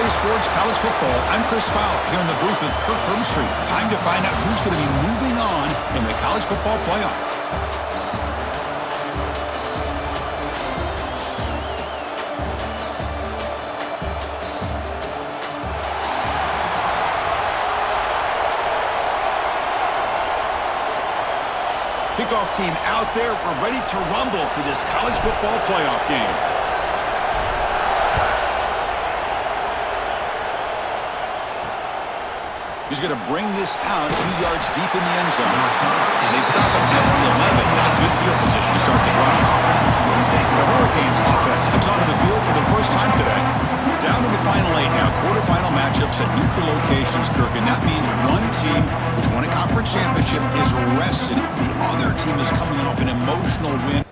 CBS Sports College Football. I'm Chris Fowler here in the booth with Kirk Herbstreit. Time to find out who's going to be moving on in the college football playoff. Kickoff team out there. We're ready to rumble for this college football playoff game. He's going to bring this out a few yards deep in the end zone. And they stop him at the 11. Not good field position to start the drive. The Hurricanes offense comes onto the field for the first time today. Down to the final 8 now. Quarterfinal matchups at neutral locations, Kirk. And that means one team, which won a conference championship, is rested. The other team is coming off an emotional win.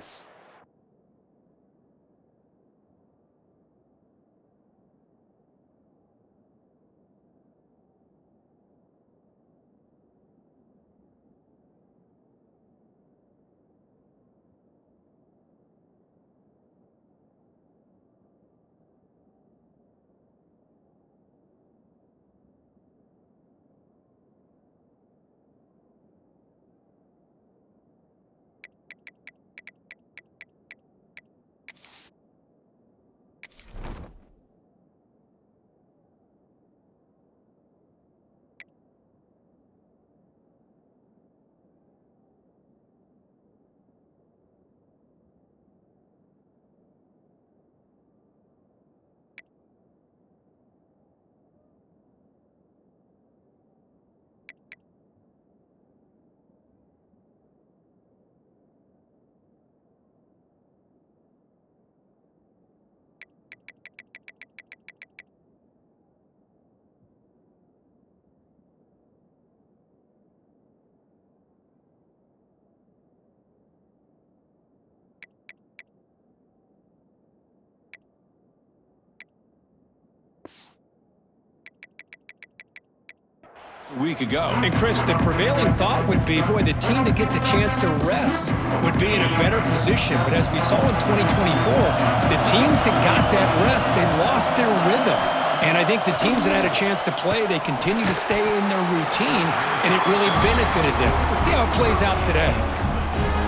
A week ago. And Chris, the prevailing thought would be, boy, the team that gets a chance to rest would be in a better position. But as we saw in 2024, the teams that got that rest, they lost their rhythm. And I think the teams that had a chance to play, they continue to stay in their routine, and it really benefited them. Let's see how it plays out today.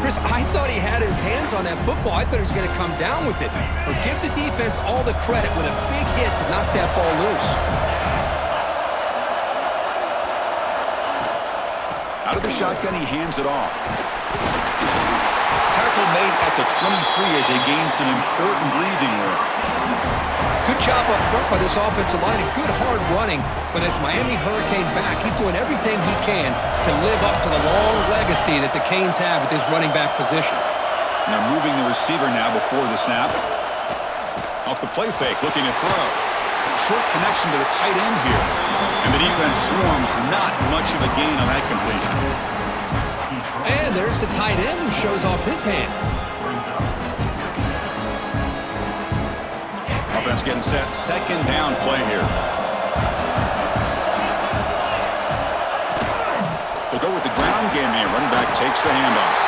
Chris, I thought he had his hands on that football. I thought he was going to come down with it. But give the defense all the credit with a big hit to knock that ball loose. Out of the shotgun, he hands it off. Tackle made at the 23 as they gain some important breathing room. Good job up front by this offensive line and good hard running. But as Miami Hurricane back, he's doing everything he can to live up to the long legacy that the Canes have at this running back position. Now moving the receiver now before the snap. Off the play fake, looking to throw. Short connection to the tight end here. And the defense swarms, not much of a gain on that completion. And there's the tight end who shows off his hands. Offense getting set. Second down play here. They'll go with the ground game here. Running back takes the handoff.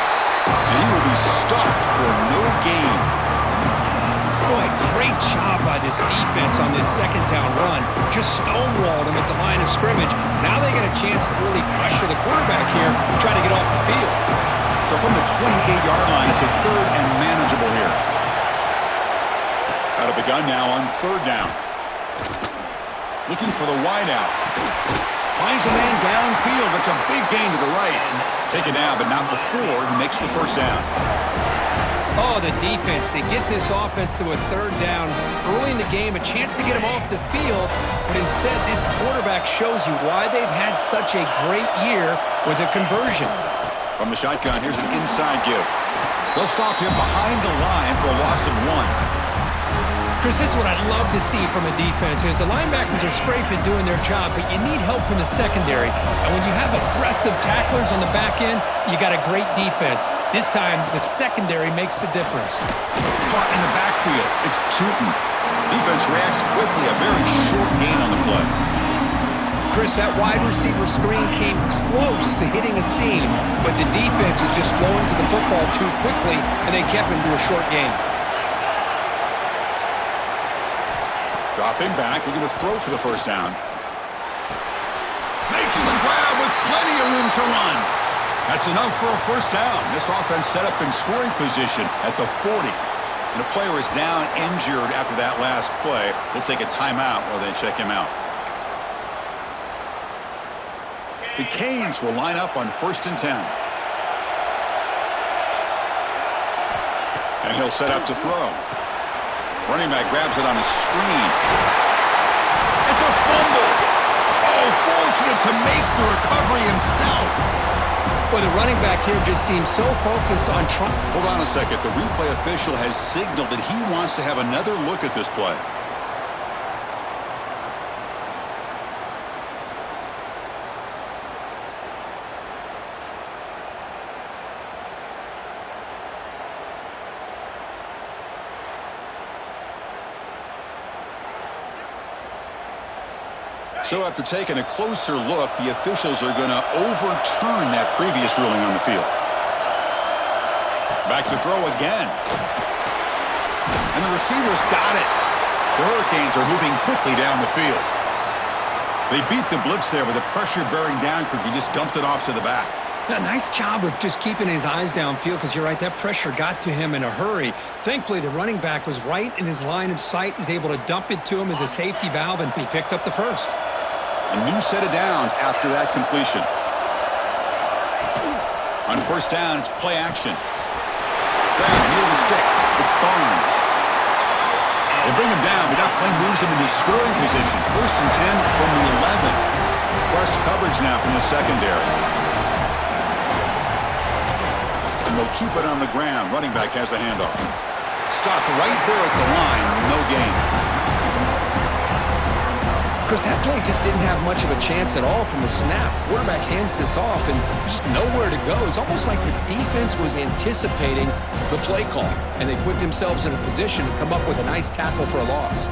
And he will be stuffed for no gain. Boy, great job by this defense on this second down run. Just stonewalled him at the line of scrimmage. Now they get a chance to really pressure the quarterback here, try to get off the field. So from the 28-yard line, it's a third and manageable here. Out of the gun now on third down. Looking for the wideout. Finds a man downfield. It's a big gain to the right. Take it down, but not before he makes the first down. Oh, the defense. They get this offense to a third down early in the game, a chance to get him off the field, but instead this quarterback shows you why they've had such a great year with a conversion. From the shotgun, here's an inside give. They'll stop him behind the line for a loss of 1. Chris, this is what I'd love to see from a defense is the linebackers are scraping doing their job, but you need help from the secondary. And when you have aggressive tacklers on the back end, you got a great defense. This time, the secondary makes the difference. Caught in the backfield. It's Tootin. Defense reacts quickly. A very short gain on the play. Chris, that wide receiver screen came close to hitting a seam, but the defense is just flowing to the football too quickly, and they kept him to a short gain. Dropping back, they're going to throw for the first down. Makes the grab with plenty of room to run. That's enough for a first down. This offense set up in scoring position at the 40. And the player is down injured after that last play. We'll take a timeout while they check him out. The Canes will line up on 1st and 10. And he'll set up to throw. Running back grabs it on a screen. It's a fumble. Oh, fortunate to make the recovery himself. Well, the running back here just seems so focused on trying. Hold on a second. The replay official has signaled that he wants to have another look at this play. So after taking a closer look, the officials are going to overturn that previous ruling on the field. Back to throw again. And the receivers got it. The Hurricanes are moving quickly down the field. They beat the blitz there with the pressure bearing down. He just dumped it off to the back. A nice job of just keeping his eyes downfield because you're right, that pressure got to him in a hurry. Thankfully, the running back was right in his line of sight. He's able to dump it to him as a safety valve, and he picked up the first. A new set of downs after that completion. On 1st down, it's play action. Down near the sticks. It's Barnes. They bring him down, but that play moves him into scoring position. 1st and 10 from the 11. Press coverage now from the secondary. And they'll keep it on the ground. Running back has the handoff. Stopped right there at the line. No gain. Chris, that play just didn't have much of a chance at all from the snap. Quarterback hands this off and just nowhere to go. It's almost like the defense was anticipating the play call, and they put themselves in a position to come up with a nice tackle for a loss.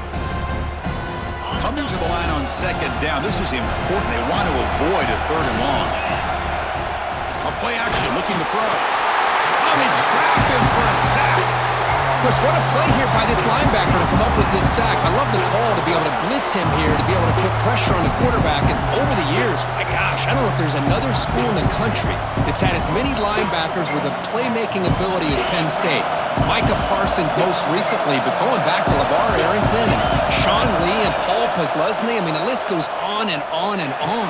Coming to the line on 2nd down, this is important. They want to avoid a 3rd and long. A play action, looking to throw. Oh, they trap him for a sack. Chris, what a play here by this linebacker to come up with this sack. I love the call to be able to blitz him here, to be able to put pressure on the quarterback. And over the years, my gosh, I don't know if there's another school in the country that's had as many linebackers with a playmaking ability as Penn State. Micah Parsons most recently, but going back to LeVar Arrington and Sean Lee and Paul Posluszny, I mean, the list goes on and on and on.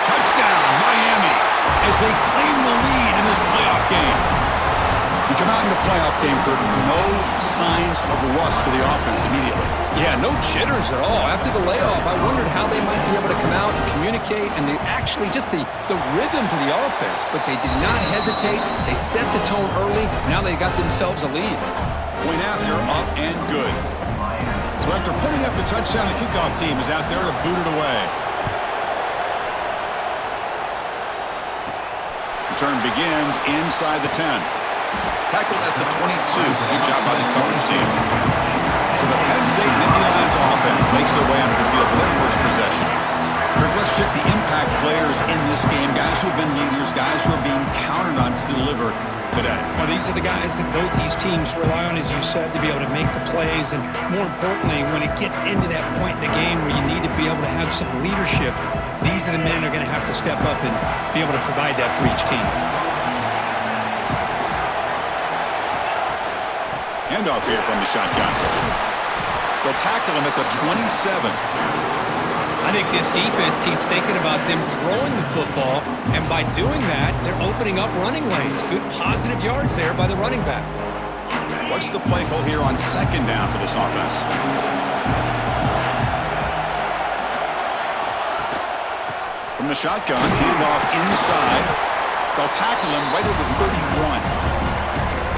Touchdown, Miami, as they claim the lead in this playoff game. We come out in the playoff game, Curtin, no signs of rust for the offense immediately. Yeah, no jitters at all. After the layoff, I wondered how they might be able to come out and communicate and actually just the rhythm to the offense. But they did not hesitate. They set the tone early. Now they got themselves a lead. Point after, up and good. So after putting up the touchdown, the kickoff team is out there to boot it away. Return begins inside the 10. Tackled at the 22. Good job by the coverage team. So the Penn State Nittany Lions offense makes their way onto the field for their first possession. Kirk, let's check the impact players in this game. Guys who have been leaders, guys who are being counted on to deliver today. Well, these are the guys that both these teams rely on, as you said, to be able to make the plays. And more importantly, when it gets into that point in the game where you need to be able to have some leadership, these are the men who are going to have to step up and be able to provide that for each team. Handoff here from the shotgun. They'll tackle him at the 27. I think this defense keeps thinking about them throwing the football, and by doing that, they're opening up running lanes. Good positive yards there by the running back. What's the play call here on 2nd down for this offense? From the shotgun, handoff inside. They'll tackle him right at the 31.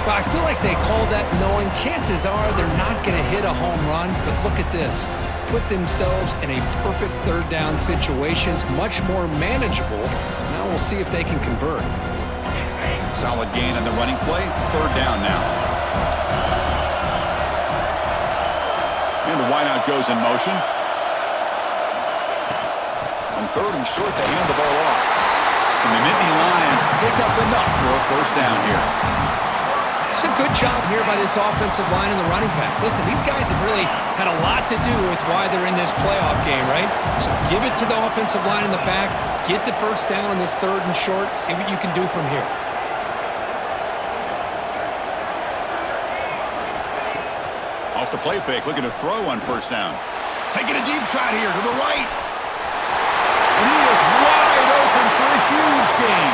Well, I feel like they called that knowing chances are they're not going to hit a home run, but look at this. Put themselves in a perfect 3rd down situation. It's much more manageable. Now we'll see if they can convert. Solid gain on the running play. 3rd down now. And the wideout goes in motion. On 3rd and short, they hand the ball off. And the Nittany Lions pick up enough for a first down here. It's a good job here by this offensive line and the running back. Listen, these guys have really had a lot to do with why they're in this playoff game, right? So give it to the offensive line in the back. Get the first down on this 3rd and short. See what you can do from here. Off the play fake, looking to throw on 1st down. Taking a deep shot here to the right. And he is wide open for a huge gain.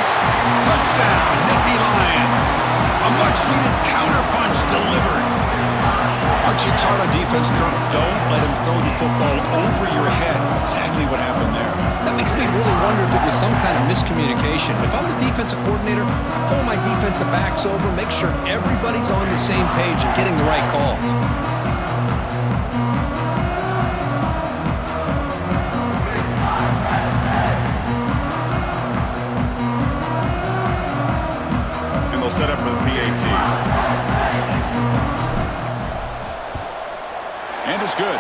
Touchdown, Nittany Lions. A much-needed counterpunch delivered. Aren't you taught on defense, Kirk? Don't let him throw the football over your head. Exactly what happened there. That makes me really wonder if it was some kind of miscommunication. If I'm the defensive coordinator, I pull my defensive backs over, make sure everybody's on the same page and getting the right calls. Set up for the PAT. And it's good.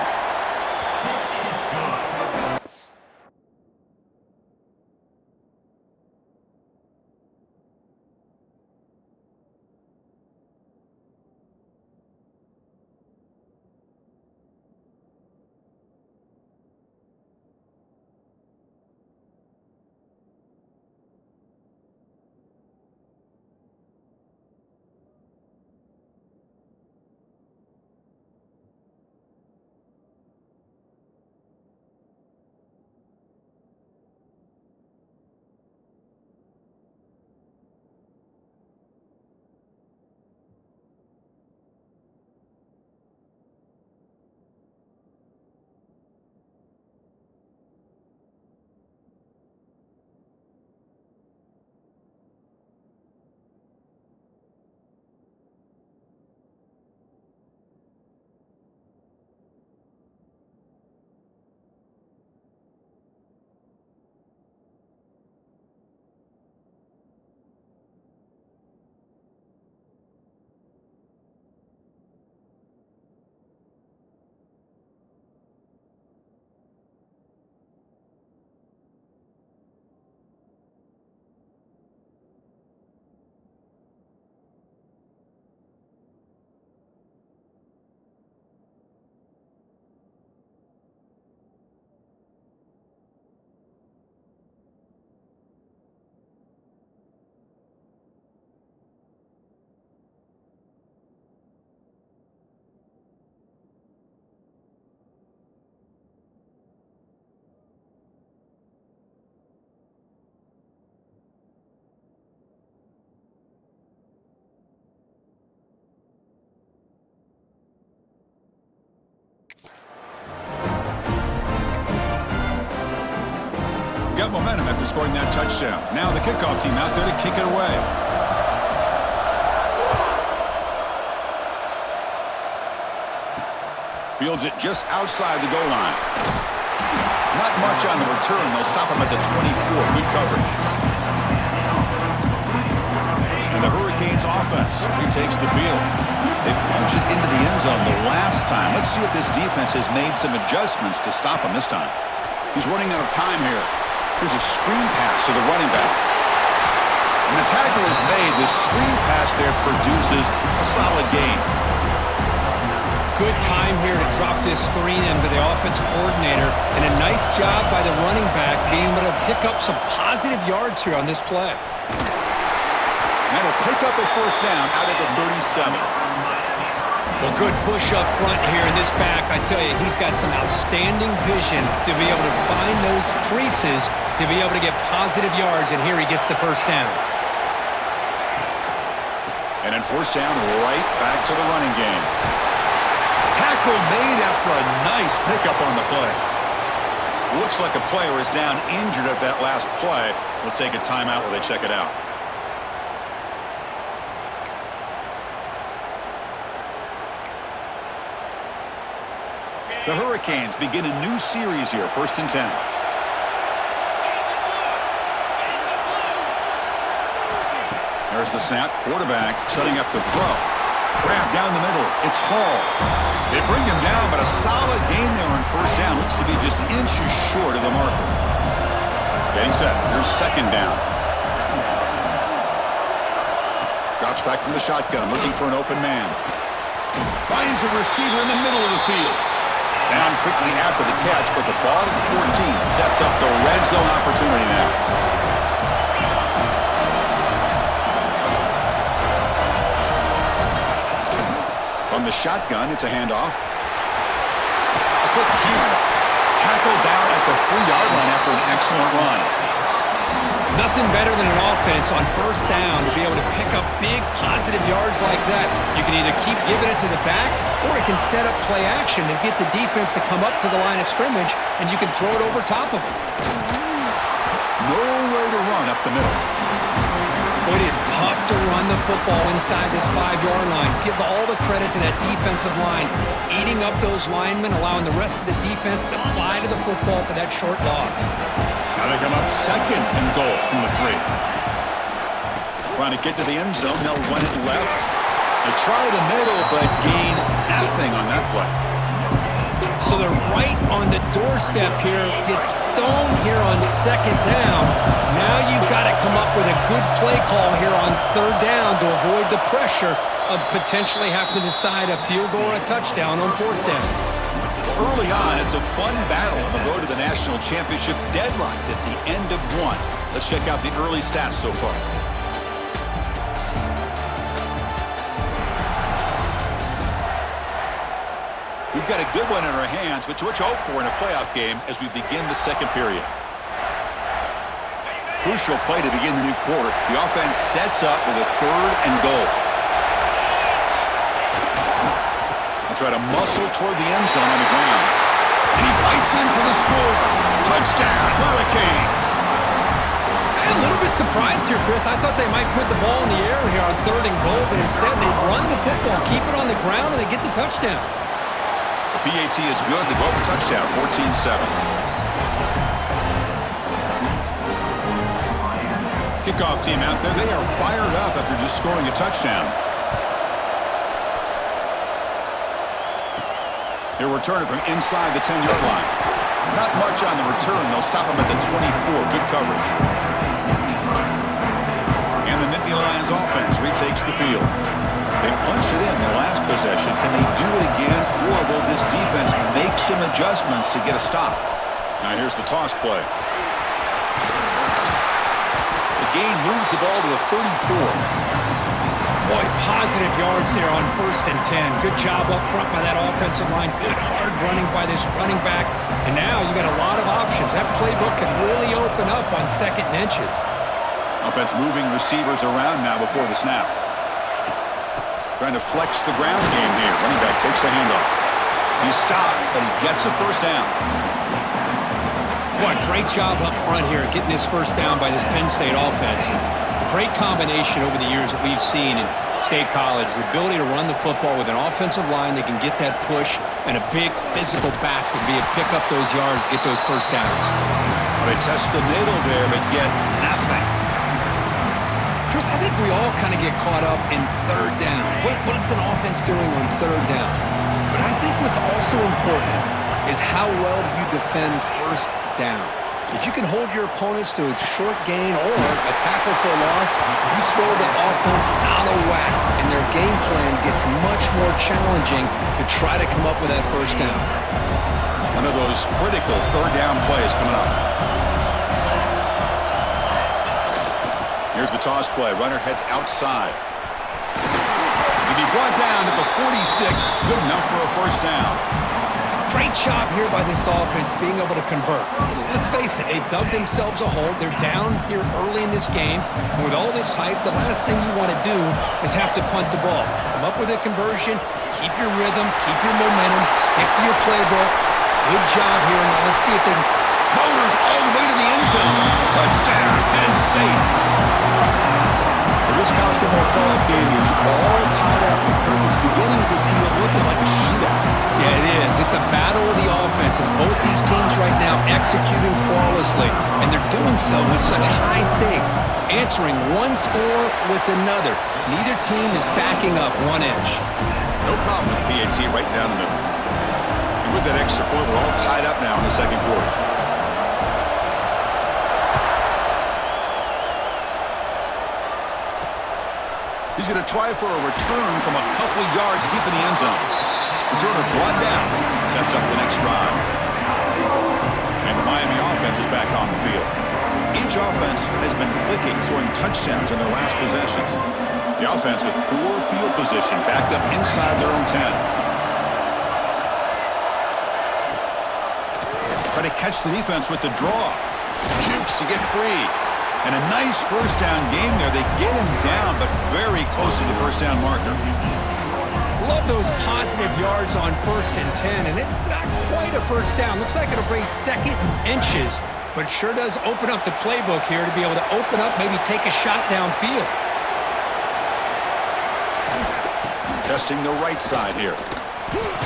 Got momentum after scoring that touchdown. Now the kickoff team out there to kick it away. Fields it just outside the goal line. Not much on the return. They'll stop him at the 24. Good coverage. And the Hurricanes offense retakes the field. They punch it into the end zone the last time. Let's see if this defense has made some adjustments to stop him this time. He's running out of time here. Here's a screen pass to the running back. And the tackle is made. The screen pass there produces a solid gain. Good time here to drop this screen into the offensive coordinator, and a nice job by the running back being able to pick up some positive yards here on this play. That'll pick up a 1st down out of the 37. Well, good push up front here in this back. I tell you, he's got some outstanding vision to be able to find those creases to be able to get positive yards, and here he gets the 1st down. And then 1st down, right back to the running game. Tackle made after a nice pickup on the play. Looks like a player is down injured at that last play. We'll take a timeout while they check it out. The Hurricanes begin a new series here, 1st and 10. There's the snap. Quarterback setting up the throw. Grab down the middle. It's Hall. They bring him down, but a solid gain there on 1st down. Looks to be just inches short of the marker. Getting set. Here's 2nd down. Got Drops back from the shotgun, looking for an open man. Finds a receiver in the middle of the field. Down quickly after the catch, but the ball at the 14 sets up the red zone opportunity now. From the shotgun, it's a handoff. A quick juke. Tackled down at the 3-yard line after an excellent run. Nothing better than an offense on first down to be able to pick up big positive yards like that. You can either keep giving it to the back, or it can set up play action and get the defense to come up to the line of scrimmage, and you can throw it over top of them. Nowhere to run up the middle. It is tough to run the football inside this 5-yard line. Give all the credit to that defensive line, eating up those linemen, allowing the rest of the defense to fly to the football for that short loss. Now they come up second and goal from the 3. Trying to get to the end zone. They'll run it left. They try the middle, but gain nothing on that play. So they're right on the doorstep here. Gets stoned here on second down. Now you've got to come up with a good play call here on third down to avoid the pressure of potentially having to decide a field goal or a touchdown on fourth down. Early on, it's a fun battle on the road to the national championship, deadlocked at the end of one. Let's check out the early stats so far. We've got a good one in our hands, which we're hope for in a playoff game as we begin the second period. Crucial play to begin the new quarter. The offense sets up with a 3rd and goal. They'll try to muscle toward the end zone on the ground. And he fights in for the score. Touchdown, Hurricanes. A little bit surprised here, Chris. I thought they might put the ball in the air here on 3rd and goal, but instead they run the football, keep it on the ground, and they get the touchdown. The PAT is good. They go for touchdown, 14-7. Kickoff team out there. They are fired up after just scoring a touchdown. They're returning from inside the 10-yard line. Not much on the return. They'll stop them at the 24. Good coverage. And the Nittany Lions offense retakes the field. They punched it in the last possession. Can they do it again, or will this defense make some adjustments to get a stop? Now here's the toss play. The gain moves the ball to the 34. Boy, positive yards there on 1st and 10. Good job up front by that offensive line. Good hard running by this running back. And now you got a lot of options. That playbook can really open up on 2nd and inches. Offense moving receivers around now before the snap. Trying to flex the ground game here. Running back takes the handoff. He's stopped, but he gets a first down. Boy, great job up front here getting this first down by this Penn State offense. And great combination over the years that we've seen in State College. The ability to run the football with an offensive line that can get that push and a big physical back to be able to pick up those yards, get those first downs. Well, they test the middle there, but get nothing. Chris, I think we all kind of get caught up in third down. What's an offense doing on third down? But I think what's also important is how well you defend first down. If you can hold your opponents to a short gain or a tackle for a loss, you throw the offense out of whack, and their game plan gets much more challenging to try to come up with that first down. One of those critical third down plays coming up. Here's the toss play. Runner heads outside. He'll be brought down at the 46. Good enough for a first down. Great job here by this offense being able to convert. Let's face it, they've dug themselves a hole. They're down here early in this game. And with all this hype, the last thing you want to do is have to punt the ball. Come up with a conversion, keep your rhythm, keep your momentum, stick to your playbook. Good job here. Now let's see if they Motors all the way to the end zone. Touchdown, Penn State. Well, this college football playoff game is all tied up. It's beginning to feel a little bit like a shootout. Yeah, it is. It's a battle of the offenses. Both these teams right now executing flawlessly, and they're doing so with such high stakes, answering one score with another. Neither team is backing up 1 inch. No problem with the PAT right down the middle. And with that extra point, we're all tied up now in the second quarter. He's going to try for a return from a couple of yards deep in the end zone. Returner brought down. Sets up the next drive. And the Miami offense is back on the field. Each offense has been clicking, scoring touchdowns in their last possessions. The offense with poor field position, backed up inside their own 10. Try to catch the defense with the draw. Jukes to get free. And a nice first down gain there. They get him down, but very close to the first down marker. Love those positive yards on 1st and 10, and it's not quite a first down. Looks like it'll bring 2nd inches, but sure does open up the playbook here to be able to open up, maybe take a shot downfield. Testing the right side here.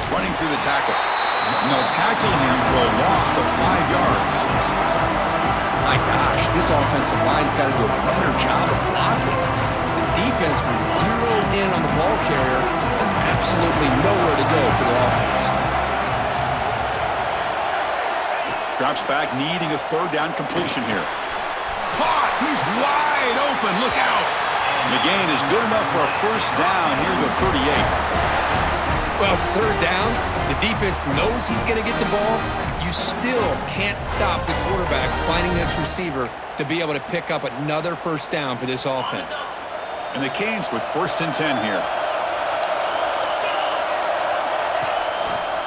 Running through the tackle. And they'll tackle him for a loss of 5 yards. My gosh, this offensive line's got to do a better job of blocking. The defense was zeroed in on the ball carrier and absolutely nowhere to go for the offense. Drops back, needing a 3rd down completion here. Caught! He's wide open. Look out! The gain is good enough for a first down near the 38. Well, it's 3rd down. The defense knows he's going to get the ball. You still can't stop the quarterback finding this receiver to be able to pick up another first down for this offense. And the Canes with 1st and 10 here.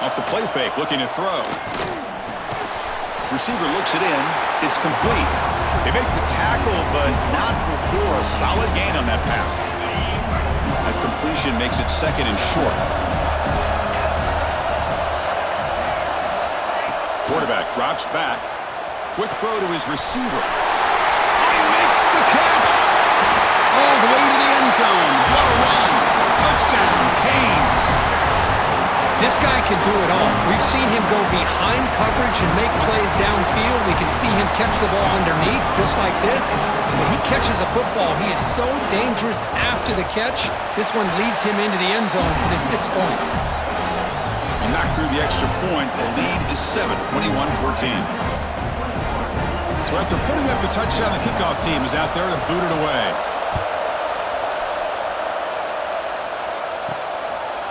Off the play fake, looking to throw. Receiver looks it in. It's complete. They make the tackle, but not before a solid gain on that pass. That completion makes it 2nd and short. Quarterback drops back. Quick throw to his receiver. He makes the catch! All the way to the end zone. What a run! Touchdown, Canes! This guy can do it all. We've seen him go behind coverage and make plays downfield. We can see him catch the ball underneath, just like this. And when he catches a football, he is so dangerous after the catch. This one leads him into the end zone for the 6 points. And knocked through the extra point. The lead is 7, 21-14. So after putting up a touchdown, the kickoff team is out there to boot it away.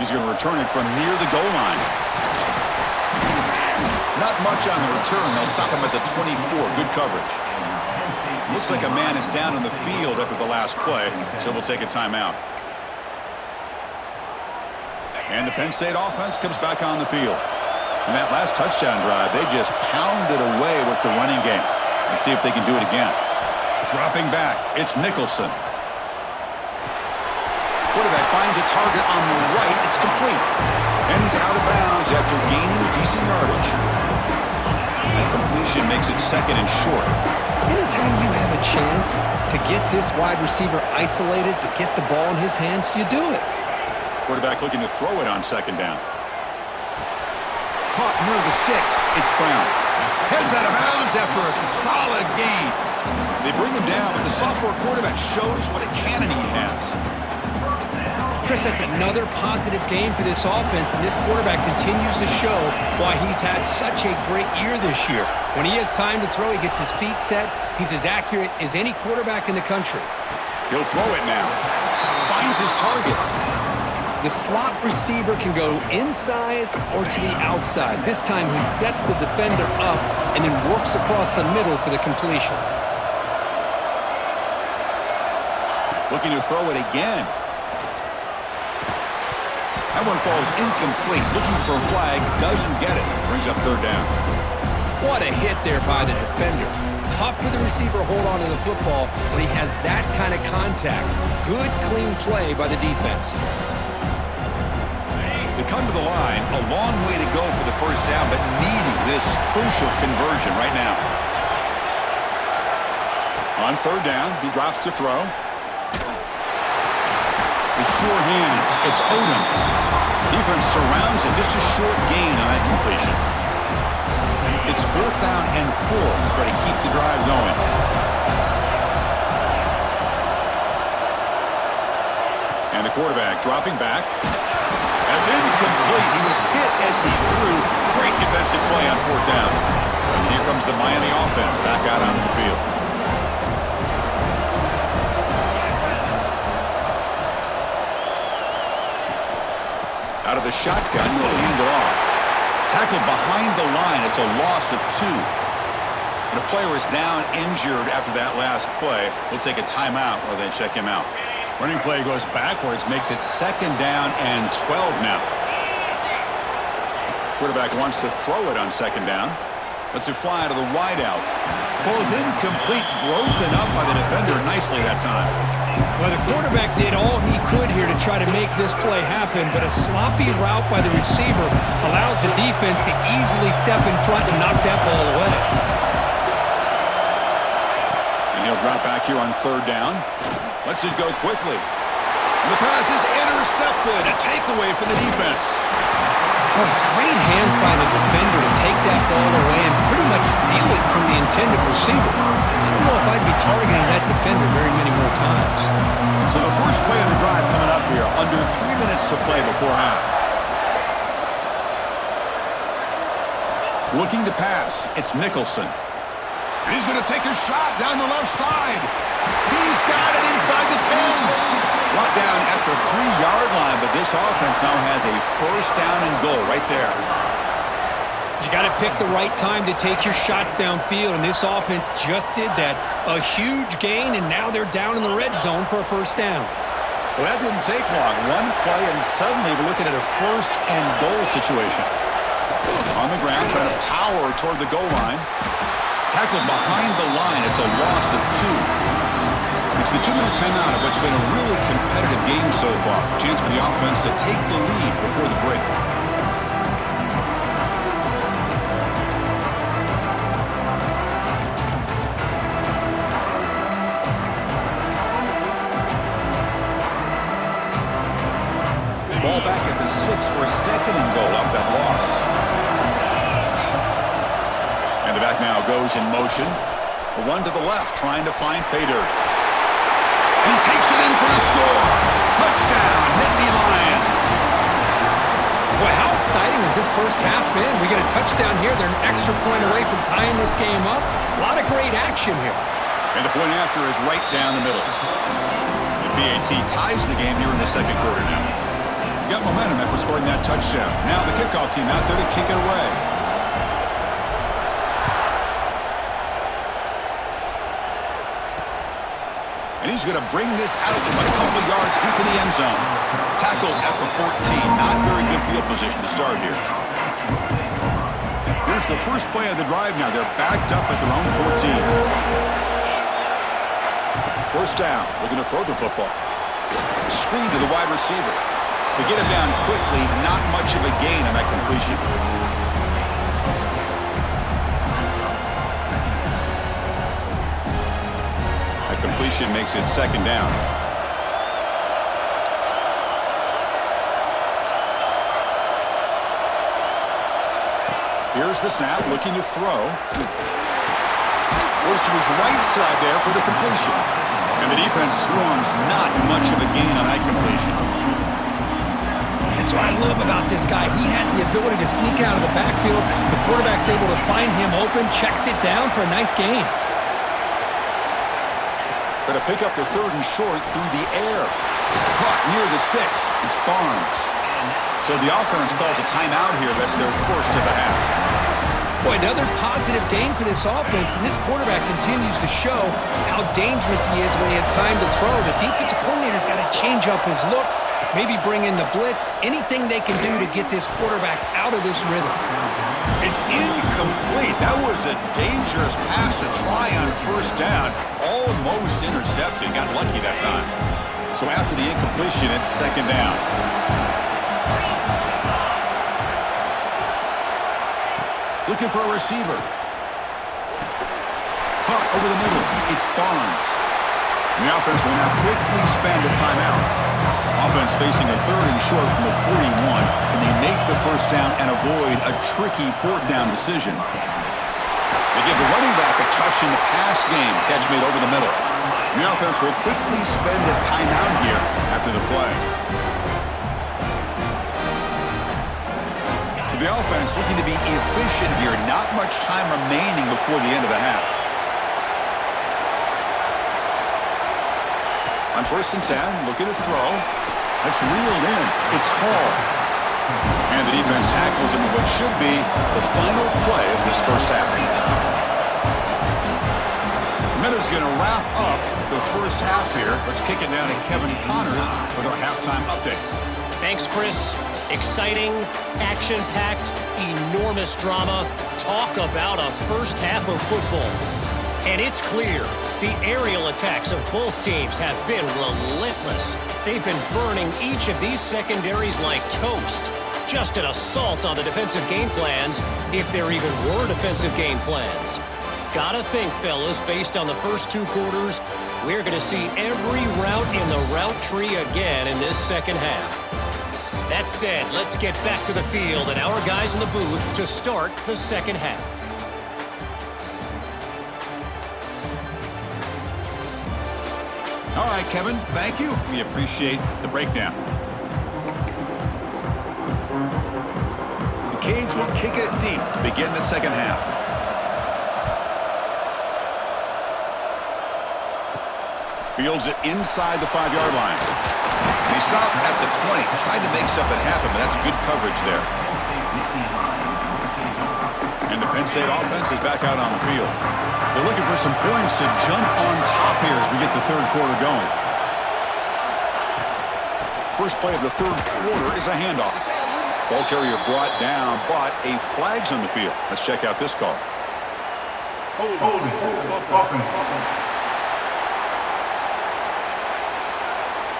He's going to return it from near the goal line. Not much on the return. They'll stop him at the 24. Good coverage. Looks like a man is down on the field after the last play, so we'll take a timeout. And the Penn State offense comes back on the field. In that last touchdown drive, they just pounded away with the running game. Let's see if they can do it again. Dropping back, it's Nicholson. Quarterback finds a target on the right. It's complete. And he's out of bounds after gaining decent yardage. That completion makes it 2nd and short. Anytime you have a chance to get this wide receiver isolated, to get the ball in his hands, you do it. Quarterback looking to throw it on 2nd down. Caught near the sticks. It's Brown. Heads out of bounds after a solid gain. They bring him down, but the sophomore quarterback shows what a cannon he has. Chris, that's another positive game for this offense, and this quarterback continues to show why he's had such a great year this year. When he has time to throw, he gets his feet set. He's as accurate as any quarterback in the country. He'll throw it now. Finds his target. The slot receiver can go inside or to the outside. This time he sets the defender up and then works across the middle for the completion. Looking to throw it again. That one falls incomplete. Looking for a flag. Doesn't get it. Brings up 3rd down. What a hit there by the defender. Tough for the receiver to hold on to the football when he has that kind of contact. Good, clean play by the defense. They come to the line, a long way to go for the first down, but needing this crucial conversion right now. On 3rd down, he drops to throw. The sure hands, it's Odom. Defense surrounds him, just a short gain on that completion. It's 4th down and 4 to try to keep the drive going. And the quarterback dropping back. That's incomplete. He was hit as he threw. Great defensive play on 4th down. And here comes the Miami offense back out onto the field. the shotgun. He'll hand it off. Tackled behind the line. It's a loss of 2. The player is down injured after that last play. We'll take a timeout while they check him out. Running play goes backwards, makes it 2nd down and 12 now. Quarterback wants to throw it on 2nd down. Lets it fly out of the wideout. Falls incomplete, broken up by the defender nicely that time. Well, the quarterback did all he could here to try to make this play happen, but a sloppy route by the receiver allows the defense to easily step in front and knock that ball away. And he'll drop back here on 3rd down. Lets it go quickly. And the pass is intercepted. A takeaway for the defense. Oh, great hands by the defender to take that ball away and pretty much steal it from the intended receiver. I don't know if I'd be targeting that defender very many more times. So the first play of the drive coming up here. Under 3 minutes to play before half. Looking to pass. It's Nicholson. And he's going to take a shot down the left side. He's got it inside the 10. Brought down at the 3-yard line, but this offense now has a 1st down and goal right there. You got to pick the right time to take your shots downfield, and this offense just did that. A huge gain, and now they're down in the red zone for a 1st down. Well, that didn't take long. One play, and suddenly we're looking at a 1st and goal situation. On the ground, trying to power toward the goal line. Tackled behind the line. It's a loss of 2. It's the 2-minute timeout of what's been a really competitive game so far. Chance for the offense to take the lead before the break. Ball back at the 6 for 2nd and goal off that loss. And the back now goes in motion. A run to the left, trying to find pay dirt. He takes it in for the score. Touchdown, Nittany Lions. Boy, how exciting has this first half been? We get a touchdown here. They're an extra point away from tying this game up. A lot of great action here. And the point after is right down the middle. The PAT ties the game here in the 2nd quarter now. You got momentum after scoring that touchdown. Now the kickoff team out there to kick it away. And he's going to bring this out from a couple yards deep in the end zone. Tackled at the 14. Not very good field position to start here. Here's the first play of the drive now. They're backed up at their own 14. 1st down. We're going to throw the football. Screen to the wide receiver. They get him down quickly. Not much of a gain on that completion. Completion makes it 2nd down. Here's the snap, looking to throw. Goes to his right side there for the completion. And the defense swarms, not much of a gain on that completion. That's what I love about this guy. He has the ability to sneak out of the backfield. The quarterback's able to find him open, checks it down for a nice gain. Going to pick up the 3rd and short through the air. Caught near the sticks. It's Barnes. So the offense calls a timeout here. That's their 1st of the half. Boy, another positive game for this offense, and this quarterback continues to show how dangerous he is when he has time to throw. The defensive coordinator's got to change up his looks, maybe bring in the blitz, anything they can do to get this quarterback out of this rhythm. It's incomplete. That was a dangerous pass to try on 1st down. Almost intercepted. Got lucky that time. So after the incompletion, it's 2nd down. Looking for a receiver. Caught over the middle. It's Barnes. And the offense will now quickly spend a timeout. Offense facing a 3rd and short from the 41. Can they make the 1st down and avoid a tricky 4th down decision? They give the running back a touch in the pass game. Catch made over the middle. And the offense will quickly spend a timeout here after the play. So the offense looking to be efficient here. Not much time remaining before the end of the half. On 1st and 10, looking to throw. That's reeled in. It's Hall. And the defense tackles him in what should be the final play of this first half. The Minnows going to wrap up the first half here. Let's kick it down to Kevin Connors with our halftime update. Thanks, Chris. Exciting, action-packed, enormous drama. Talk about a first half of football. And it's clear, the aerial attacks of both teams have been relentless. They've been burning each of these secondaries like toast. Just an assault on the defensive game plans, if there even were defensive game plans. Gotta think, fellas, based on the first two quarters, we're going to see every route in the route tree again in this second half. That said, let's get back to the field and our guys in the booth to start the second half. All right, Kevin, thank you. We appreciate the breakdown. The Canes will kick it deep to begin the second half. Fields it inside the 5-yard line. He stopped at the 20, tried to make something happen, but that's good coverage there. And the Penn State offense is back out on the field. They're looking for some points to jump on top here as we get the third quarter going. First play of the third quarter is a handoff. Ball carrier brought down, but a flag's on the field. Let's check out this call.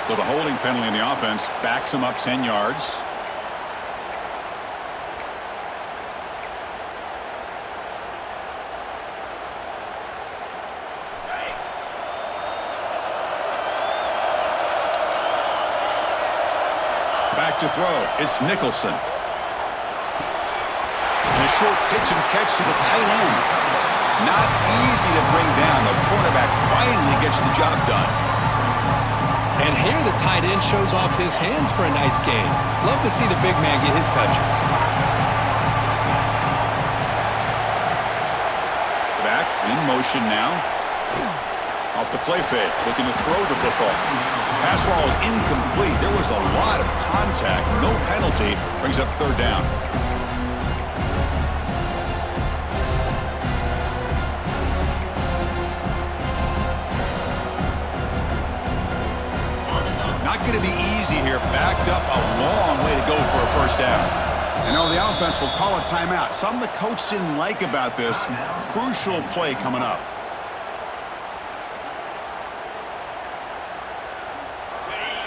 So the holding penalty in the offense backs him up 10 yards. Back to throw. It's Nicholson. And a short pitch and catch to the tight end. Not easy to bring down. The quarterback finally gets the job done. And here the tight end shows off his hands for a nice game. Love to see the big man get his touches. Back in motion now. Off the play fake, looking to throw the football. Pass ball is incomplete. There was a lot of contact. No penalty. Brings up third down. Not going to be easy here. Backed up a long way to go for a first down. And now the offense will call a timeout. Something the coach didn't like about this. Crucial play coming up.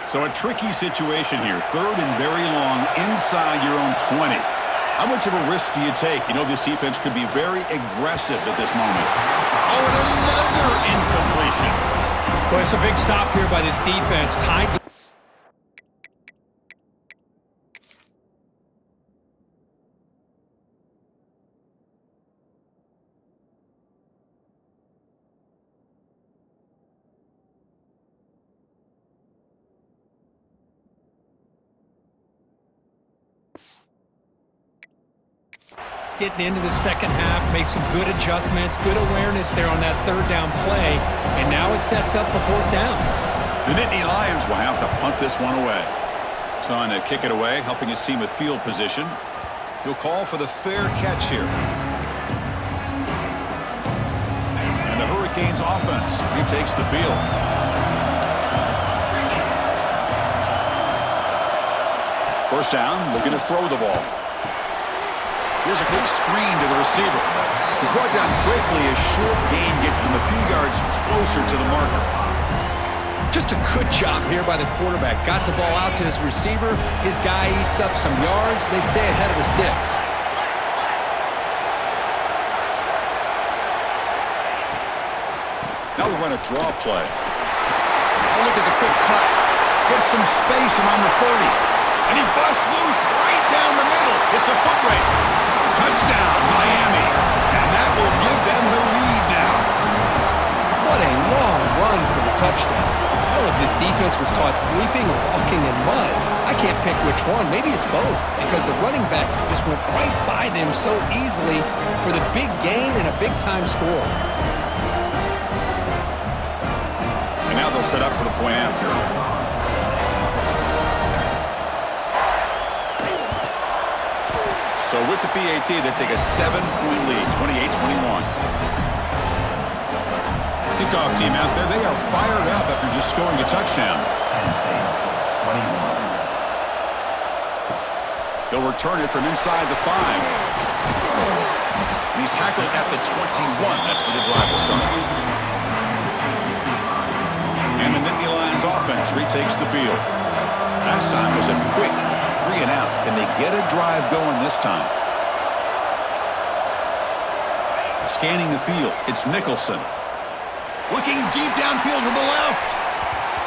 So a tricky situation here. Third and very long inside your own 20. How much of a risk do you take? You know this defense could be very aggressive at this moment. Oh, and another incompletion. Well, it's a big stop here by this defense. Tied. Getting into the second half, made some good adjustments, good awareness there on that third down play, and now it sets up the fourth down. The Nittany Lions will have to punt this one away. Son to kick it away, helping his team with field position. He'll call for the fair catch here. And the Hurricanes offense retakes the field. First down, looking to throw the ball. Here's a quick screen to the receiver. He's brought down quickly as short gain gets them a few yards closer to the marker. Just a good job here by the quarterback. Got the ball out to his receiver. His guy eats up some yards. They stay ahead of the sticks. Now we run a draw play. Oh, look at the quick cut. Gets some space around the 30. And he busts loose right down the middle. It's a foot race. Touchdown, Miami. And that will give them the lead now. What a long run for the touchdown. I don't know if this defense was caught sleeping or walking in mud. I can't pick which one. Maybe it's both, because the running back just went right by them so easily for the big gain and a big-time score. And now they'll set up for the point after. So with the PAT, they take a 7-point lead, 28-21. Kickoff team out there, they are fired up after just scoring a touchdown. They'll return it from inside the 5. And he's tackled at the 21. That's where the drive will start. And the Nittany Lions offense retakes the field. Last time was a quick 3-and-out. Can they get a drive going this time? Scanning the field, it's Nicholson. Looking deep downfield to the left.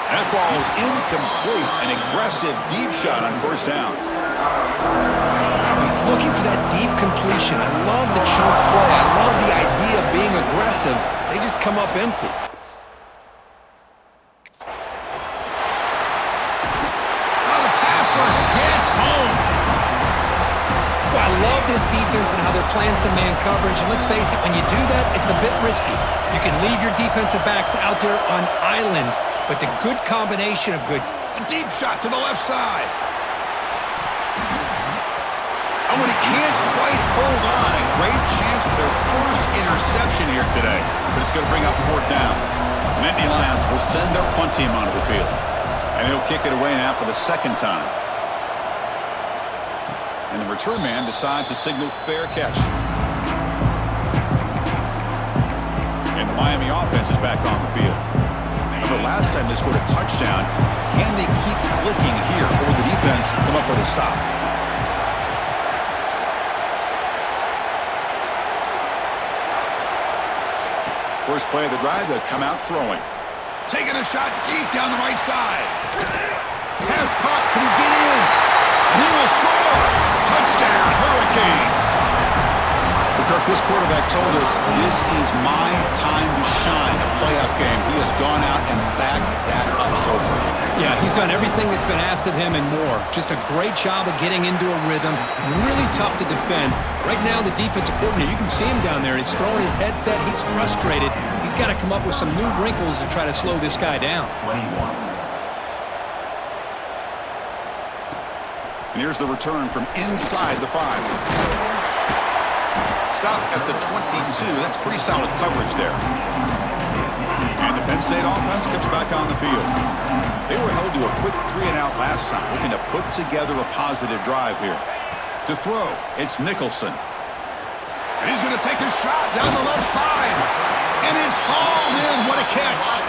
That ball is incomplete. An aggressive deep shot on first down. He's looking for that deep completion. I love the chunk play. I love the idea of being aggressive. They just come up empty. The pass rush gets home. Well, I love this defense and how they're playing some man coverage. And let's face it, when you do that, it's a bit risky. You can leave your defensive backs out there on islands, but the good combination of good... A deep shot to the left side. And when he can't quite hold on, a great chance for their first interception here today. But it's going to bring up fourth down. The Nittany Lions will send their punt team onto the field. And he'll kick it away now for the second time. And the return man decides to signal fair catch. And the Miami offense is back on the field. Remember last time they scored a touchdown. Can they keep clicking here, or will the defense come up with a stop? First play of the drive, they'll come out throwing. Taking a shot deep down the right side. Pass caught, can he get in? And he will score! Touchdown, Hurricanes! Well, Kirk, this quarterback told us this is my time to shine, a playoff game. He has gone out and backed that up so far. Yeah, he's done everything that's been asked of him and more. Just a great job of getting into a rhythm. Really tough to defend. Right now, the defensive coordinator, you can see him down there. He's throwing his headset. He's frustrated. He's got to come up with some new wrinkles to try to slow this guy down. 21. And here's the return from inside the 5. Stop at the 22. That's pretty solid coverage there. And the Penn State offense comes back on the field. They were held to a quick 3-and-out last time, looking to put together a positive drive here. To throw, it's Nicholson. And he's going to take a shot down the left side. And it's hauled in. What a catch.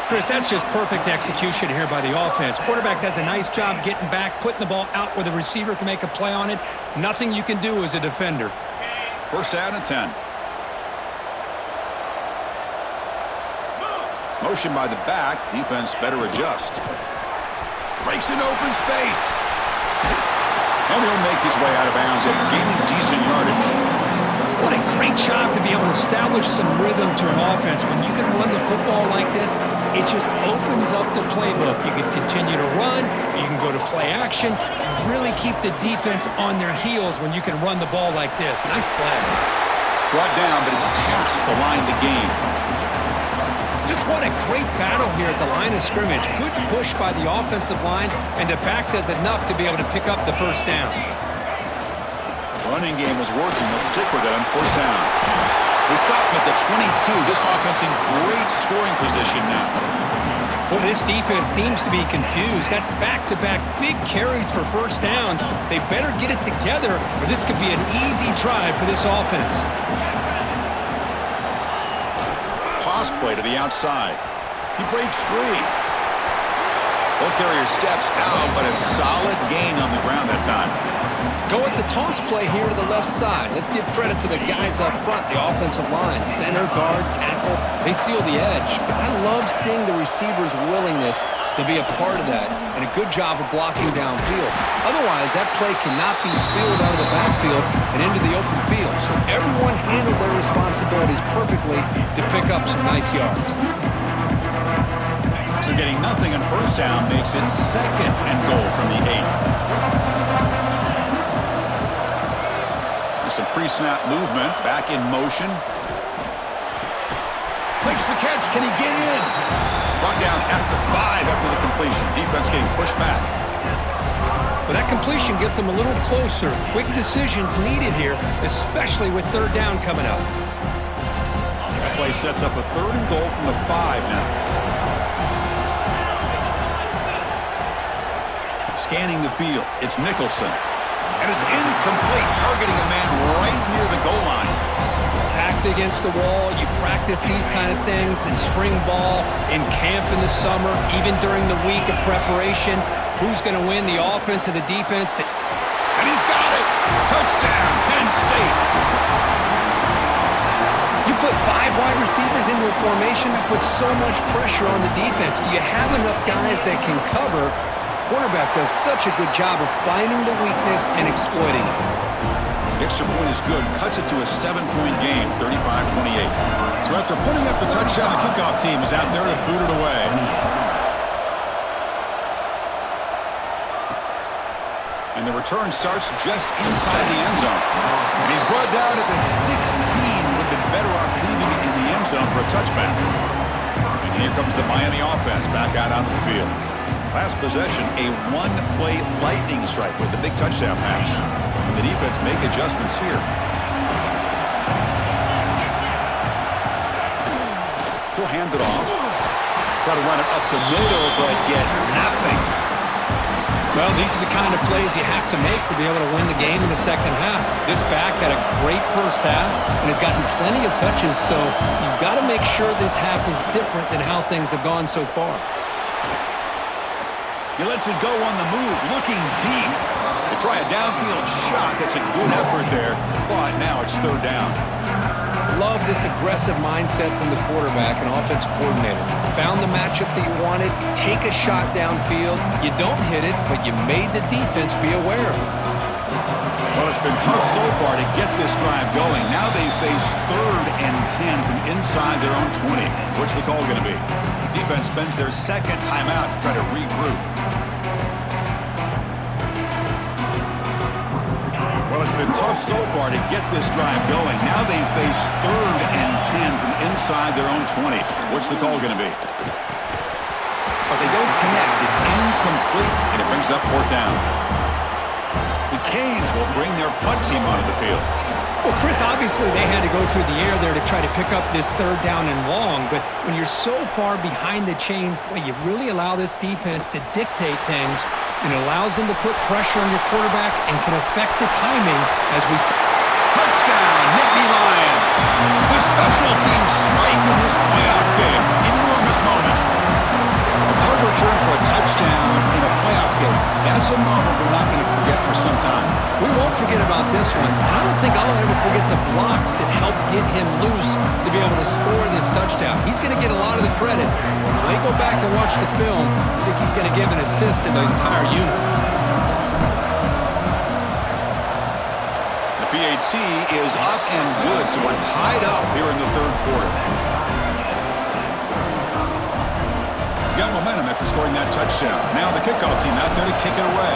Chris, that's just perfect execution here by the offense. Quarterback does a nice job getting back, putting the ball out where the receiver can make a play on it. Nothing you can do as a defender. First down and 10. Motion by the back. Defense better adjust. Breaks into open space. And he'll make his way out of bounds after gaining decent yardage. What a great job to be able to establish some rhythm to an offense. When you can run the football like this, it just opens up the playbook. You can continue to run. You can go to play action. You really keep the defense on their heels when you can run the ball like this. Nice play. Brought down, but it's past the line to gain. Just what a great battle here at the line of scrimmage. Good push by the offensive line, and the back does enough to be able to pick up the first down. Running game was working. They'll stick with it on first down. They stop him at the 22. This offense in great scoring position now. Well, this defense seems to be confused. That's back-to-back big carries for first downs. They better get it together, or this could be an easy drive for this offense. Toss play to the outside. He breaks free. Ball carrier steps out, but a solid gain on the ground that time. Go with the toss play here to the left side. Let's give credit to the guys up front, the offensive line. Center, guard, tackle, they seal the edge. I love seeing the receiver's willingness to be a part of that, and a good job of blocking downfield. Otherwise, that play cannot be spilled out of the backfield and into the open field. So everyone handled their responsibilities perfectly to pick up some nice yards. So getting nothing on first down makes it second and goal from the 8. Some pre-snap movement, back in motion. Makes the catch, can he get in? Brought down at the 5 after the completion. Defense getting pushed back. Well, that completion gets them a little closer. Quick decisions needed here, especially with third down coming up. That play sets up a 3rd and goal from the 5 now. Scanning the field, it's Nicholson. And it's incomplete, targeting a man right near the goal line. Packed against the wall, you practice these kind of things in spring ball, in camp in the summer, even during the week of preparation. Who's going to win, the offense or the defense? And he's got it! Touchdown, Penn State! You put 5 wide receivers into a formation, that puts so much pressure on the defense. Do you have enough guys that can cover? Quarterback does such a good job of finding the weakness and exploiting it. Extra point is good. Cuts it to a 7-point game, 35-28. So after putting up the touchdown, the kickoff team is out there to boot it away. And the return starts just inside the end zone. And he's brought down at the 16. Would have been better off leaving it in the end zone for a touchback. And here comes the Miami offense back out onto the field. Last possession, a 1-play lightning strike with the big touchdown pass. And the defense make adjustments here. He'll hand it off. Try to run it up the middle, but get nothing. Well, these are the kind of plays you have to make to be able to win the game in the second half. This back had a great first half and has gotten plenty of touches, so you've got to make sure this half is different than how things have gone so far. He lets it go on the move, looking deep. They try a downfield shot. That's a good effort there, but now it's 3rd down. Love this aggressive mindset from the quarterback and offensive coordinator. Found the matchup that you wanted, take a shot downfield. You don't hit it, but you made the defense be aware of it. Well, it's been tough so far to get this drive going. Now they face 3rd and 10 from inside their own 20. What's the call going to be? Defense spends their 2nd timeout to try to regroup. Well, it's been tough so far to get this drive going. Now they face 3rd and 10 from inside their own 20. What's the call going to be? But they don't connect. It's incomplete, and it brings up 4th down. The Canes will bring their punt team onto the field. Well, Chris, obviously they had to go through the air there to try to pick up this 3rd down and long, but when you're so far behind the chains, boy, you really allow this defense to dictate things, and it allows them to put pressure on your quarterback and can affect the timing as we see. Touchdown, Nittany Lions. The special team strike in this playoff game. Enormous moment. A punt return for a touchdown in a playoff game. That's a moment we're not going to forget for some time. We won't forget about this one, and I don't think I'll ever forget the blocks that helped get him loose to be able to score this touchdown. He's going to get a lot of the credit. When they go back and watch the film, I think he's going to give an assist to the entire unit. The PAT is up and good, so we're tied up here in the 3rd quarter. Got momentum after scoring that touchdown. Now the kickoff team out there to kick it away.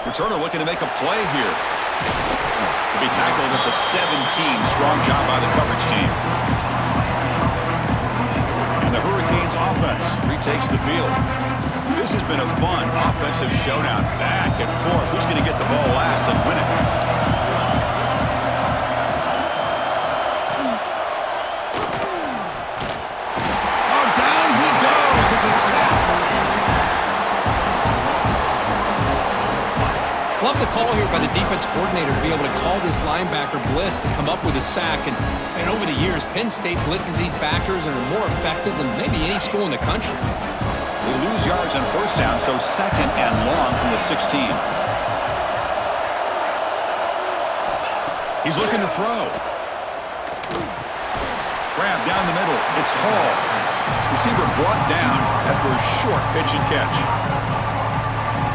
Returner looking to make a play here. To be tackled at the 17. Strong job by the coverage team. And the Hurricanes offense retakes the field. This has been a fun offensive showdown. Back and forth. Who's going to get the ball last and win it? Oh, down he goes. It's a sack. Love the call here by the defense coordinator to be able to call this linebacker blitz to come up with a sack. And over the years, Penn State blitzes these backers and are more effective than maybe any school in the country. They lose yards on 1st down, so 2nd and long from the 16. He's looking to throw. Grab down the middle. It's Hall. Receiver brought down after a short pitch and catch.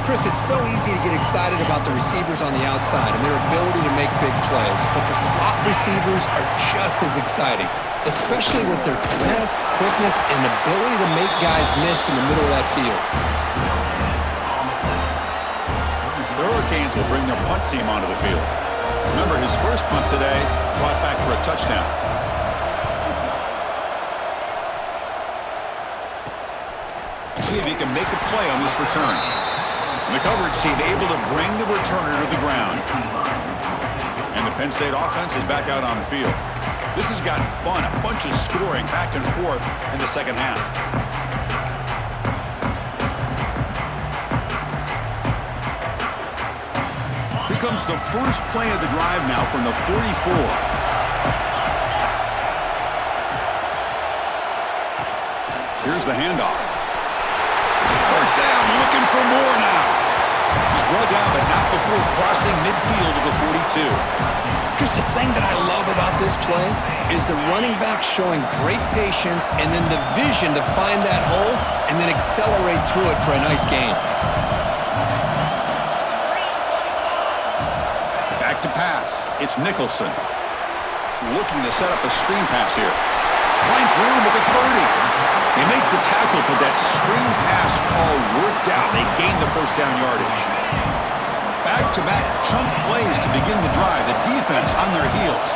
Chris, it's so easy to get excited about the receivers on the outside and their ability to make big plays, but the slot receivers are just as exciting, especially with their finesse, quickness, and ability to make guys miss in the middle of that field. The Hurricanes will bring their punt team onto the field. Remember, his first punt today brought back for a touchdown. See if he can make a play on this return. And the coverage team able to bring the returner to the ground. And the Penn State offense is back out on the field. This has gotten fun, a bunch of scoring back and forth in the second half. Here comes the first play of the drive now from the 44. Here's the handoff. First down, looking for more now. He's brought down, but not before crossing midfield of the 42. Here's the thing that I love about this play is the running back showing great patience and then the vision to find that hole and then accelerate through it for a nice gain. Back to pass. It's Nicholson. Looking to set up a screen pass here. Finds room at the 30. They make the tackle, but that screen pass call worked out. They gained the first down yardage. Back-to-back chunk plays to begin the drive. The defense on their heels.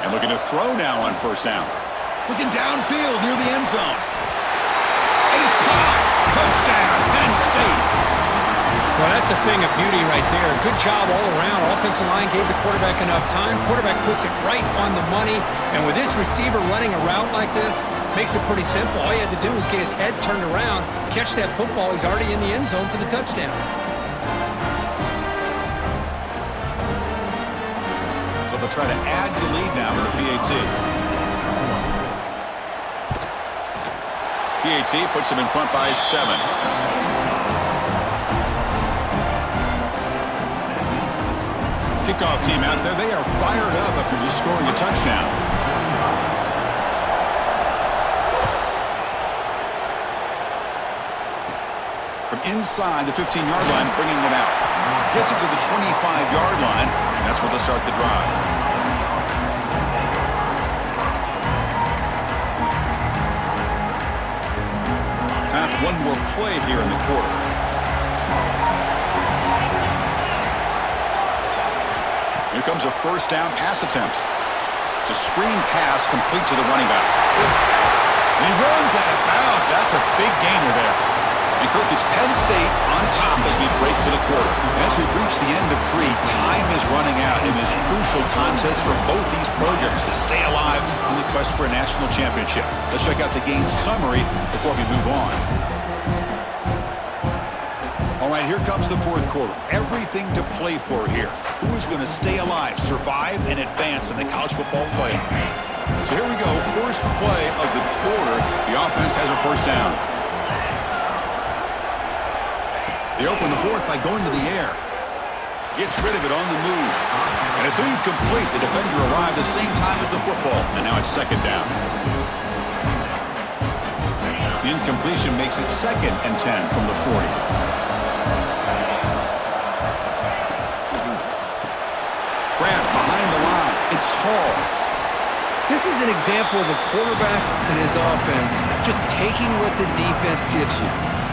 And looking to throw now on first down. Looking downfield near the end zone. And it's caught. Touchdown, Penn State. Well, that's a thing of beauty right there. Good job all around. Offensive line gave the quarterback enough time. Quarterback puts it right on the money. And with this receiver running a route like this, makes it pretty simple. All you had to do was get his head turned around, catch that football. He's already in the end zone for the touchdown. So they'll try to add the lead now to the PAT. PAT puts them in front by 7. Kickoff team out there. They are fired up after just scoring a touchdown. From inside the 15-yard line, bringing it out. Gets it to the 25-yard line, and that's where they'll start the drive. Time for one more play here in the quarter. Here comes a first down pass attempt. It's a screen pass complete to the running back. And he runs out of bounds. That's a big gainer there. And Kirk, it's Penn State on top as we break for the quarter. And as we reach the end of 3, time is running out in this crucial contest for both these programs to stay alive in the quest for a national championship. Let's check out the game summary before we move on. All right, here comes the fourth quarter. Everything to play for here. Who is going to stay alive, survive, and advance in the college football playoff? So here we go. First play of the quarter. The offense has a first down. They open the fourth by going to the air. Gets rid of it on the move. And it's incomplete. The defender arrived the same time as the football. And now it's second down. The incompletion makes it 2nd and 10 from the 40. Grant behind the line. It's Hall. This is an example of a quarterback and his offense just taking what the defense gives you.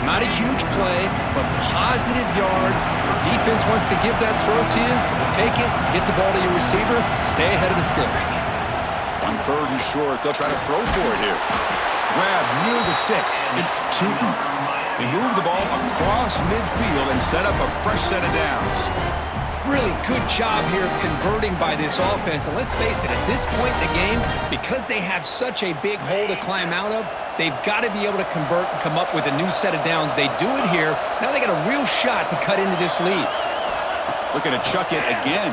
Not a huge play, but positive yards. Defense wants to give that throw to you. Take it, get the ball to your receiver, stay ahead of the sticks. On 3rd and short, they'll try to throw for it here. Grab near the sticks. It's Tootin. They move the ball across midfield and set up a fresh set of downs. Really good job here of converting by this offense. And let's face it, at this point in the game, because they have such a big hole to climb out of, they've got to be able to convert and come up with a new set of downs. They do it here. Now they got a real shot to cut into this lead. Looking to chuck it again.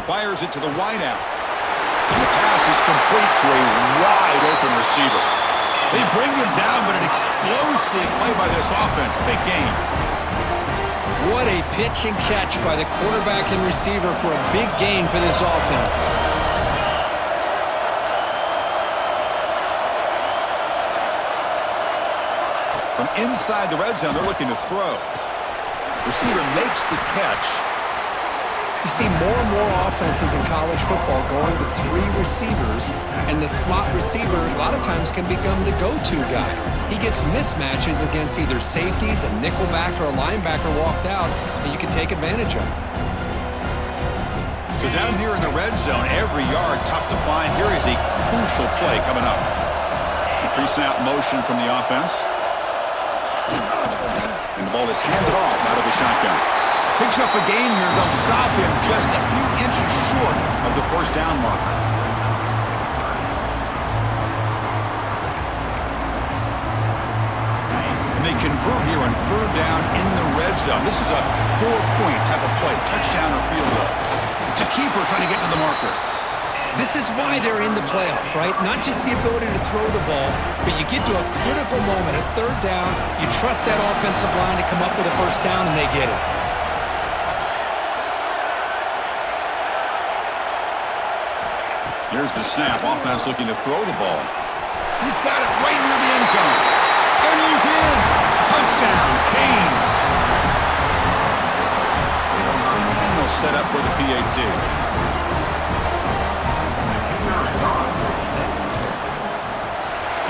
Fires it to the wideout. And the pass is complete to a wide-open receiver. They bring him down, but an explosive play by this offense. Big game. What a pitch and catch by the quarterback and receiver for a big gain for this offense. From inside the red zone, they're looking to throw. Receiver makes the catch. You see more and more offenses in college football going to 3 receivers, and the slot receiver a lot of times can become the go-to guy. He gets mismatches against either safeties, a nickelback, or a linebacker walked out, and you can take advantage of it. So down here in the red zone, every yard tough to find. Here is a crucial play coming up. A pre-snap motion from the offense. And the ball is handed off out of the shotgun. Picks up a gain here. They'll stop him just a few inches short of the first down marker. And they convert here on third down in the red zone. This is a 4-point type of play, touchdown or field goal. It's a keeper trying to get to the marker. This is why they're in the playoff, right? Not just the ability to throw the ball, but you get to a critical moment, a third down, you trust that offensive line to come up with a first down, and they get it. Here's the snap. Offense looking to throw the ball. He's got it right near the end zone. And he's in. Touchdown, Canes. And they'll set up for the PAT.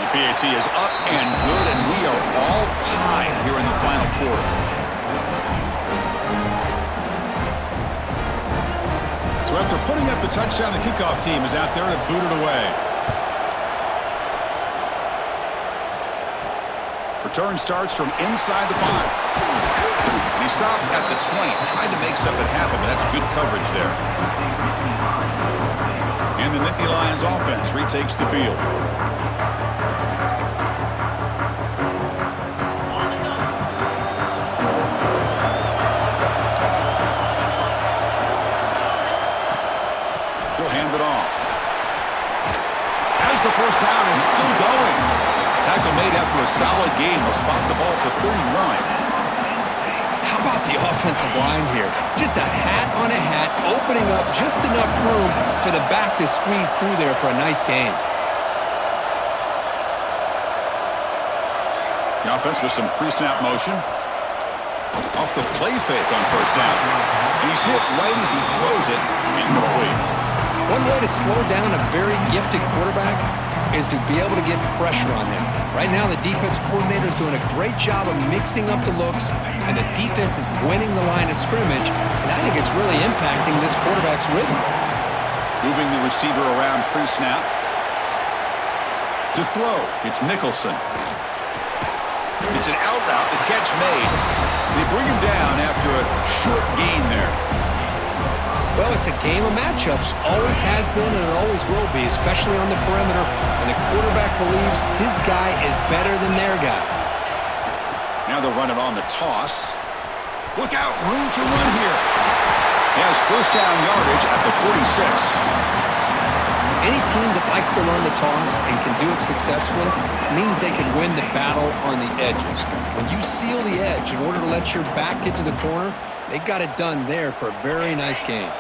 The PAT is up and good, and we are all tied here in the final quarter. So after putting up the touchdown, the kickoff team is out there to boot it away. Return starts from inside the 5. And he stopped at the 20. Tried to make something happen, but that's good coverage there. And the Nittany Lions offense retakes the field. He'll hand it off. As the first down is still going. Tackle made after a solid gain. Will spot the ball for 31. How about the offensive line here? Just a hat on a hat, opening up just enough room for the back to squeeze through there for a nice gain. The offense with some pre-snap motion. Off the play fake on first down. And he's hit right as he throws it. Incomplete. One way to slow down a very gifted quarterback is to be able to get pressure on him. Right now, the defense coordinator is doing a great job of mixing up the looks, and the defense is winning the line of scrimmage, and I think it's really impacting this quarterback's rhythm. Moving the receiver around pre-snap. To throw, it's Nicholson. It's an out route, the catch made. They bring him down after a short gain there. Well, it's a game of matchups. Always has been and it always will be, especially on the perimeter. And the quarterback believes his guy is better than their guy. Now they'll run it on the toss. Look out, room to run here. He has first down yardage at the 46. Any team that likes to run the toss and can do it successfully means they can win the battle on the edges. When you seal the edge in order to let your back get to the corner, they got it done there for a very nice game.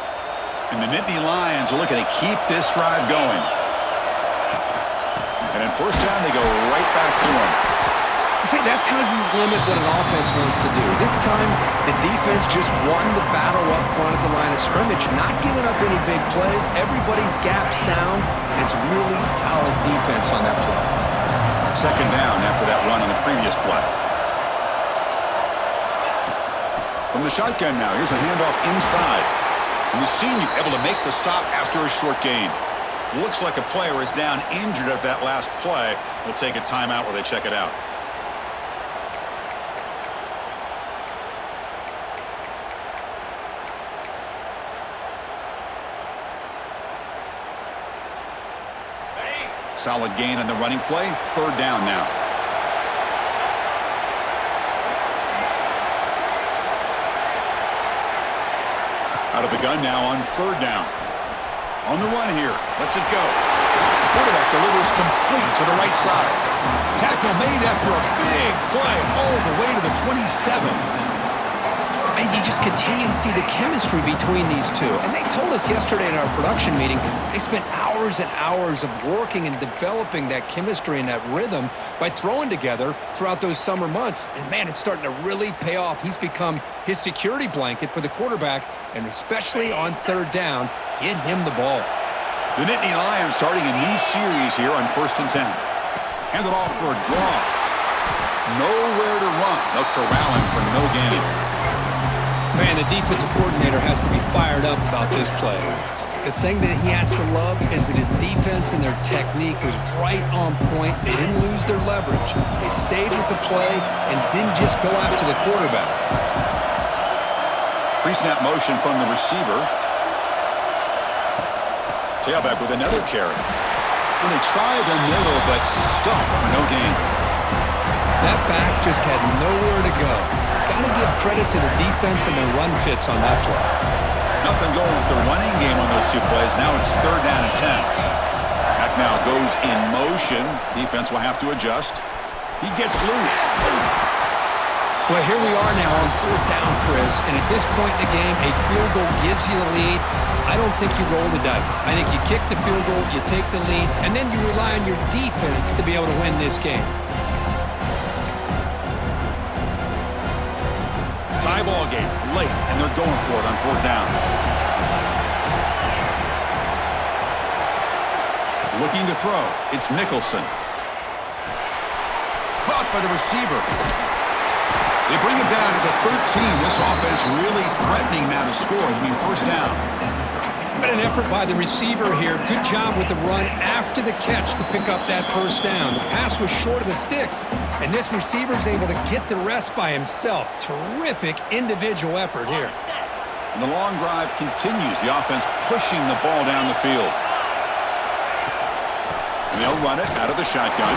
And the Nittany Lions are looking to keep this drive going. And at first down, they go right back to him. See, that's how you limit what an offense wants to do. This time, the defense just won the battle up front at the line of scrimmage, not giving up any big plays. Everybody's gap sound, and it's really solid defense on that play. Second down after that run on the previous play. From the shotgun now, here's a handoff inside. And the senior able to make the stop after a short gain. Looks like a player is down injured at that last play. We'll take a timeout while they check it out. Solid gain on the running play. Third down now. Out of the gun now on third down. On the run here. Lets it go. The quarterback delivers complete to the right side. Tackle made after a big play all the way to the 27. And you just continue to see the chemistry between these two. And they told us yesterday in our production meeting, they spent hours and hours of working and developing that chemistry and that rhythm by throwing together throughout those summer months. And man, it's starting to really pay off. He's become his security blanket for the quarterback, and especially on third down, get him the ball. The Nittany Lions starting a new series here on 1st and 10. Hand it off for a draw. Nowhere to run. They'll corral him for no gain. Man, the defensive coordinator has to be fired up about this play. The thing that he has to love is that his defense and their technique was right on point. They didn't lose their leverage. They stayed with the play and didn't just go after the quarterback. Pre-snap motion from the receiver. Tailback with another carry. And they try the middle, but stuck for no gain. That back just had nowhere to go. Got to give credit to the defense and their run fits on that play. Nothing going with the running game on those two plays. Now it's 3rd down and 10. Back now goes in motion. Defense will have to adjust. He gets loose. Well, here we are now on 4th down, Chris. And at this point in the game, a field goal gives you the lead. I don't think you roll the dice. I think you kick the field goal, you take the lead, and then you rely on your defense to be able to win this game. Tie ball game late, and they're going for it on 4th down. Looking to throw. It's Nicholson. Caught by the receiver. They bring him down at the 13. This offense really threatening now to score. It'll be 1st down. But an effort by the receiver here. Good job with the run after the catch to pick up that 1st down. The pass was short of the sticks, and this receiver's able to get the rest by himself. Terrific individual effort here. And the long drive continues. The offense pushing the ball down the field. And they'll run it out of the shotgun.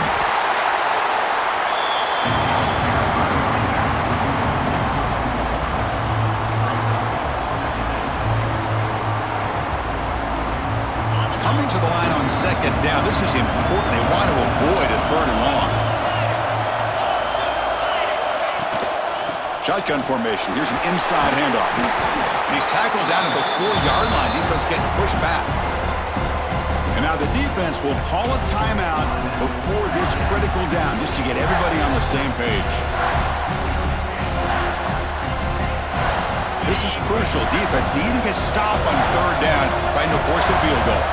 Coming to the line on 2nd down. This is important. They want to avoid a 3rd and long. Shotgun formation. Here's an inside handoff. And he's tackled down at the 4-yard line. Defense getting pushed back. And now the defense will call a timeout before this critical down, just to get everybody on the same page. This is crucial. Defense needing a stop on 3rd down, trying to force a field goal.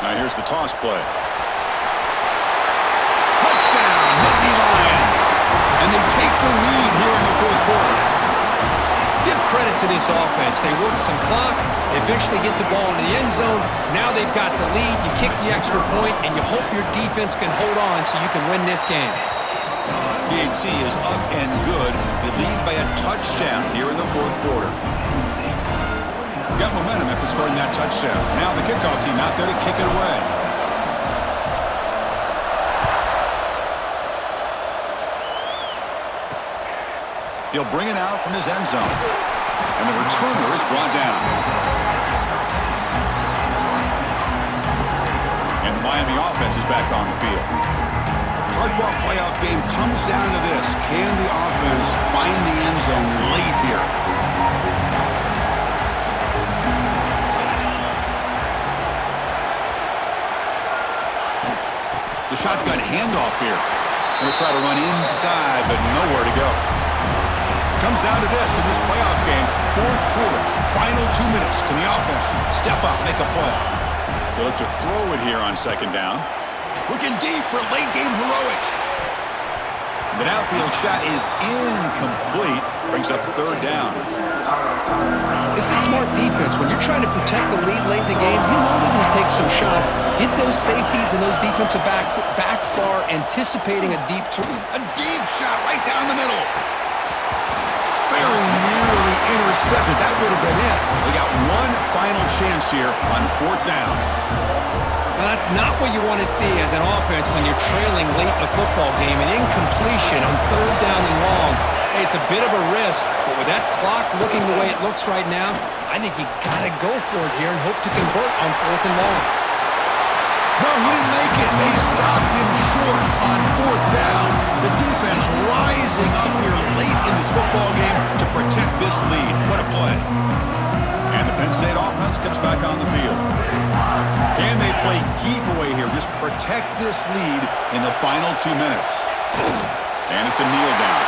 Now here's the toss play. Touchdown, Nittany Lions. And they take the lead here in the 4th quarter. Give credit to this offense. They work some clock, they eventually get the ball in the end zone. Now they've got the lead. You kick the extra point, and you hope your defense can hold on so you can win this game. PAT is up and good. They lead by a touchdown here in the 4th quarter. Got momentum after scoring that touchdown. Now the kickoff team out there to kick it away. He'll bring it out from his end zone. And the returner is brought down. And the Miami offense is back on the field. Hard-fought playoff game comes down to this. Can the offense find the end zone late here? The shotgun handoff here. They'll try to run inside, but nowhere to go. Comes down to this in this playoff game. 4th quarter, final 2 minutes. Can the offense step up, make a play? They look to throw it here on 2nd down. Looking deep for late game heroics. The outfield shot is incomplete. Brings up 3rd down. This is smart defense. When you're trying to protect the lead late in the game, you know they're going to take some shots. Get those safeties and those defensive backs back far, anticipating a deep throw. A deep shot right down the middle. Very nearly intercepted. That would have been it. They got one final chance here on 4th down. Now, that's not what you want to see as an offense when you're trailing late in a football game. An incompletion on 3rd down and long. Hey, it's a bit of a risk, but with that clock looking the way it looks right now, I think you got to go for it here and hope to convert on 4th and long. No, he didn't make it. They stopped him short on 4th down. The defense rising up here late in this football game to protect this lead. What a play. And the Penn State offense comes back on the field. Can they play keep away here? Just protect this lead in the final 2 minutes. And it's a kneel down.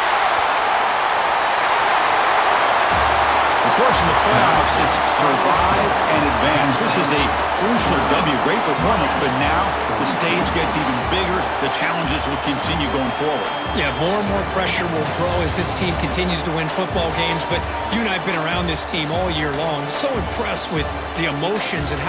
The course, in the playoffs, it's survive and advance. This is a crucial W. Great performance, but now the stage gets even bigger. The challenges will continue going forward. Yeah, more and more pressure will grow as this team continues to win football games. But you and I have been around this team all year long. So impressed with the emotions and how